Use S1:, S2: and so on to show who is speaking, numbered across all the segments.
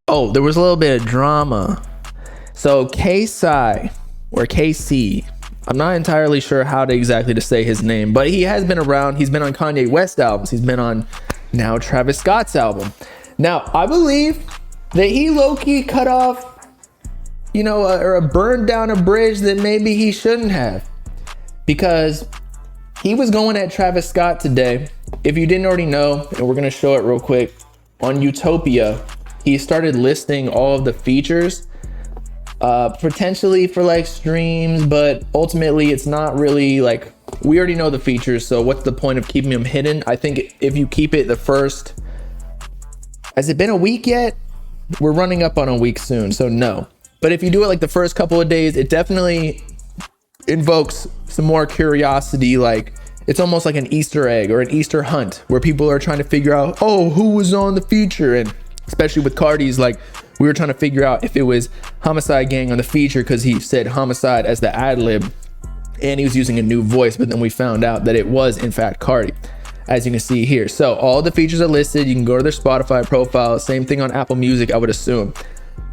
S1: Oh, there was a little bit of drama. So Kaycyy, or Kaycyy, I'm not entirely sure how to exactly to say his name, but he has been around. He's been on Kanye West albums. He's been on now Travis Scott's album. Now, I believe that he low-key cut off, or burned down a bridge that maybe he shouldn't have, because he was going at Travis Scott today. If you didn't already know, and we're going to show it real quick, on Utopia, he started listing all of the features, potentially for like streams, but ultimately it's not really like, we already know the features, so what's the point of keeping them hidden? I think if you keep it the first, has it been a week yet? We're running up on a week soon, so no. But if you do it like the first couple of days, it definitely invokes some more curiosity. Like, it's almost like an Easter egg or an Easter hunt where people are trying to figure out, oh, who was on the feature? And especially with Cardi's, like, we were trying to figure out if it was Homicide Gang on the feature because he said homicide as the ad lib and he was using a new voice, but then we found out that it was in fact Cardi, as you can see here. So all the features are listed. You can go to their Spotify profile. Same thing on Apple Music, I would assume.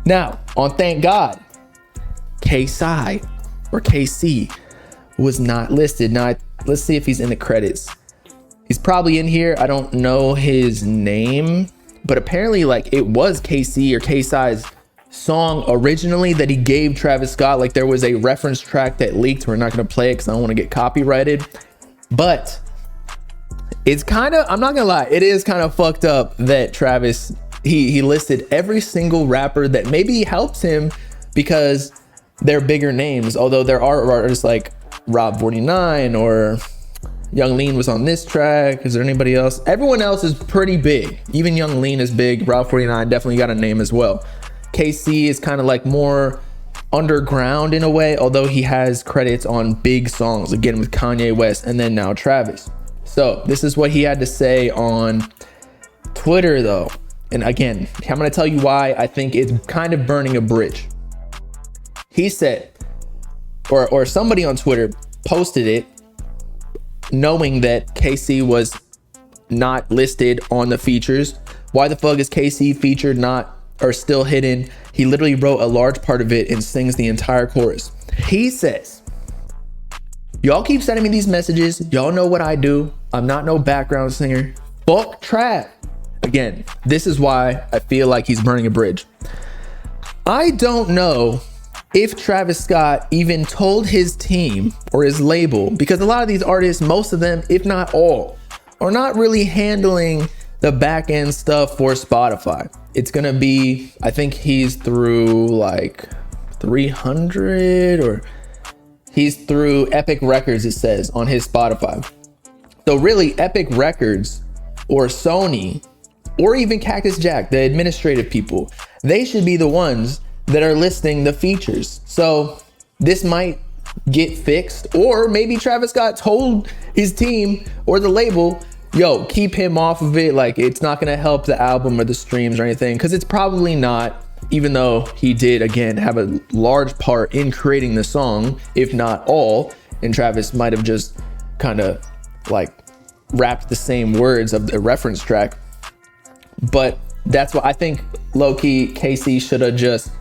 S1: Now, on Thank God, Kaycyy, or Kaycyy, was not listed. Now, let's see if he's in the credits. He's probably in here. I don't know his name, but apparently like it was Kaycyy or Kaycyy's song originally that he gave Travis Scott. Like there was a reference track that leaked. We're not going to play it because I don't want to get copyrighted, but it's kind of, I'm not gonna lie, it is kind of fucked up that Travis, he listed every single rapper that maybe helps him because they're bigger names. Although there are artists like Rob 49 or Young Lean was on this track. Is there anybody else? Everyone else is pretty big. Even Young Lean is big. Rob 49 definitely got a name as well. Kaycyy is kind of like more underground in a way, although he has credits on big songs, again with Kanye West and then now Travis. So this is what he had to say on Twitter though. And again, I'm going to tell you why I think it's kind of burning a bridge. He said, or somebody on Twitter posted it knowing that Kaycyy was not listed on the features. Why the fuck is Kaycyy featured not or still hidden? He literally wrote a large part of it and sings the entire chorus. He says, y'all keep sending me these messages. Y'all know what I do. I'm not no background singer. Fuck trap. Again, this is why I feel like he's burning a bridge. I don't know if Travis Scott even told his team or his label, because a lot of these artists, most of them, if not all, are not really handling the back end stuff for Spotify. It's gonna be, I think he's through like 300 or he's through Epic Records, it says on his Spotify. So really Epic Records or Sony or even Cactus Jack, the administrative people, they should be the ones that are listing the features. So this might get fixed, or maybe Travis Scott told his team or the label, yo, keep him off of it. Like it's not gonna help the album or the streams or anything, because it's probably not, even though he did again have a large part in creating the song, if not all, and Travis might have just kind of like rapped the same words of the reference track. But that's what I think low-key Kaycyy should have just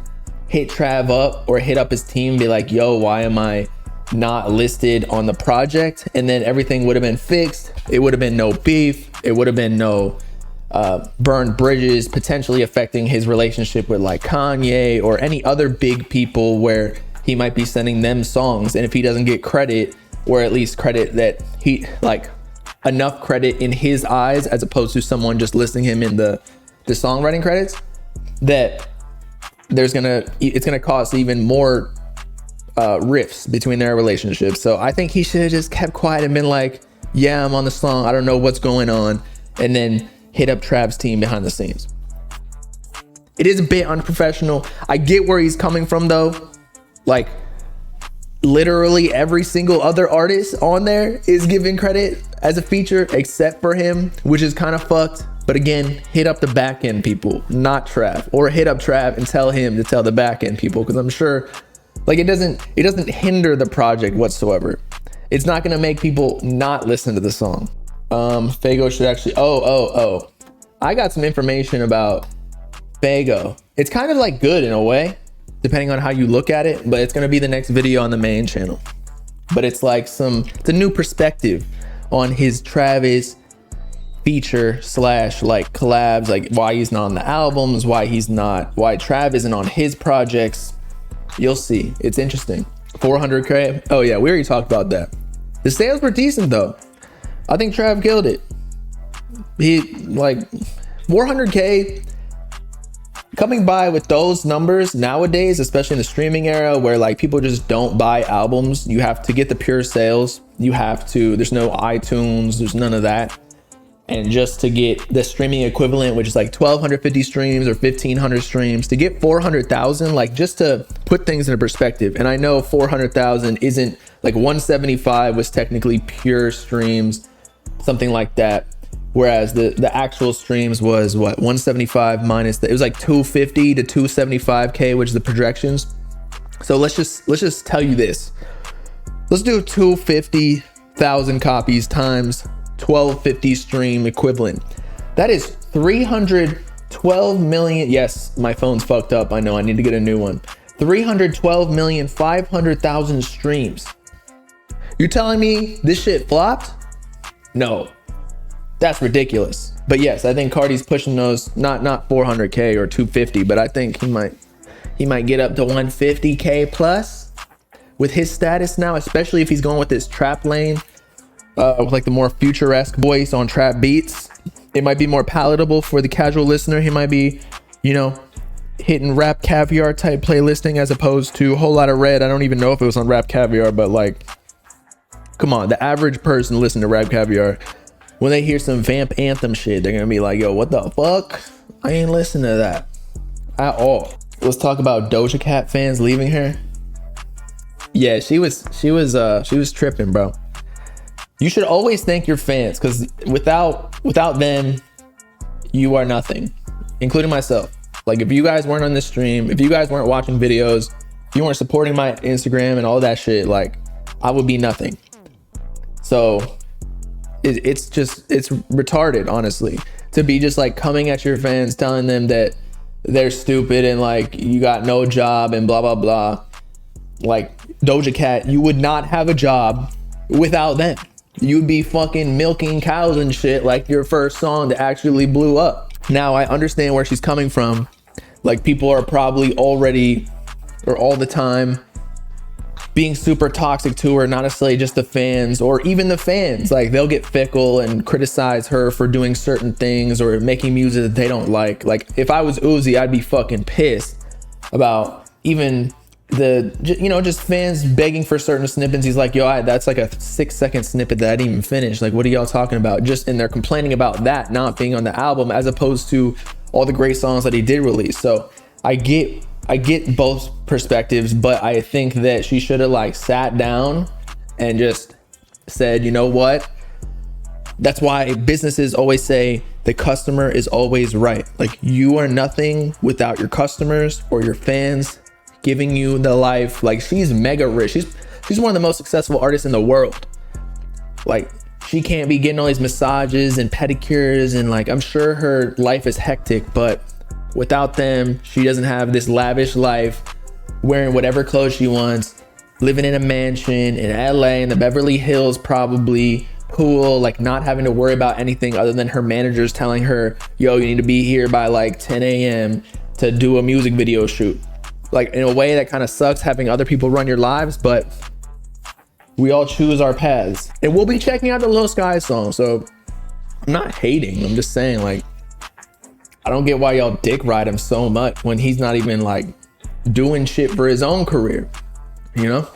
S1: hit Trav up or hit up his team, be like, yo, why am I not listed on the project? And then everything would have been fixed. It would have been no beef. It would have been no burned bridges, potentially affecting his relationship with like Kanye or any other big people where he might be sending them songs. And if he doesn't get credit, or at least credit that he like enough credit in his eyes, as opposed to someone just listing him in the songwriting credits, that it's gonna cause even more rifts between their relationships. So I think he should have just kept quiet and been like, yeah, I'm on the song, I don't know what's going on, and then hit up Trav's team behind the scenes. It is a bit unprofessional. I get where he's coming from though. Like literally every single other artist on there is given credit as a feature except for him, which is kind of fucked. But again, hit up the back end people, not Trav, or hit up Trav and tell him to tell the back end people, because I'm sure like it doesn't hinder the project whatsoever. It's not gonna make people not listen to the song. Fago should actually, I got some information about Fago. It's kind of like good in a way, depending on how you look at it, but it's gonna be the next video on the main channel. But it's like it's a new perspective on his Travis feature slash like collabs, like why he's not on the albums, why Trav isn't on his projects. You'll see, it's interesting. 400K, oh yeah, we already talked about that. The sales were decent though. I think Trav killed it. He like 400K coming by with those numbers nowadays, especially in the streaming era where like people just don't buy albums. You have to get the pure sales. There's no iTunes, there's none of that. And just to get the streaming equivalent, which is like 1,250 streams or 1,500 streams, to get 400,000, like just to put things into perspective. And I know 400,000 isn't like 175 was technically pure streams, something like that. Whereas the actual streams was what, 175 minus it was like 250 to 275K, which is the projections. So let's just tell you this. Let's do 250,000 copies times 1,250 stream equivalent. That is 312 million. Yes, my phone's fucked up. I know, I need to get a new one. 312,500,000 streams. You're telling me this shit flopped? No. That's ridiculous. But yes, I think Cardi's pushing those, not 400K or 250, but I think he might get up to 150K plus with his status now, especially if he's going with this trap lane, with like the more futuresque voice on trap beats. It might be more palatable for the casual listener. He might be, you know, hitting Rap Caviar type playlisting as opposed to a whole lot of Red. I don't even know if it was on Rap Caviar, but like, come on, the average person listening to Rap Caviar, when they hear some Vamp Anthem shit, they're gonna be like, yo, what the fuck? I ain't listening to that at all. Let's talk about Doja Cat fans leaving her. Yeah, she was tripping, bro. You should always thank your fans, because without them, you are nothing, including myself. Like if you guys weren't on this stream, if you guys weren't watching videos, if you weren't supporting my Instagram and all that shit, like I would be nothing. So it's retarded, honestly, to be just like coming at your fans, telling them that they're stupid and like you got no job and blah, blah, blah. Like Doja Cat, you would not have a job without them. You'd be fucking milking cows and shit like your first song that actually blew up. Now I understand where she's coming from. Like people are probably already or all the time being super toxic to her, not necessarily just the fans or even the fans. Like they'll get fickle and criticize her for doing certain things or making music that they don't like. Like if I was Uzi, I'd be fucking pissed about even just fans begging for certain snippets. He's like, yo, that's like a 6-second snippet that I didn't even finish. Like, what are y'all talking about? And they're complaining about that not being on the album as opposed to all the great songs that he did release. So I get both perspectives, but I think that she should have like sat down and just said, you know what? That's why businesses always say the customer is always right. Like you are nothing without your customers or your fans giving you the life. Like she's mega rich. She's one of the most successful artists in the world. Like she can't be getting all these massages and pedicures and like I'm sure her life is hectic, but without them, she doesn't have this lavish life, wearing whatever clothes she wants, living in a mansion in LA, in the Beverly Hills, probably pool, like not having to worry about anything other than her managers telling her, yo, you need to be here by like 10 a.m. to do a music video shoot. Like in a way that kind of sucks having other people run your lives, but we all choose our paths. And we'll be checking out the Lil Sky song. So I'm not hating. I'm just saying like, I don't get why y'all dick ride him so much when he's not even like doing shit for his own career, you know?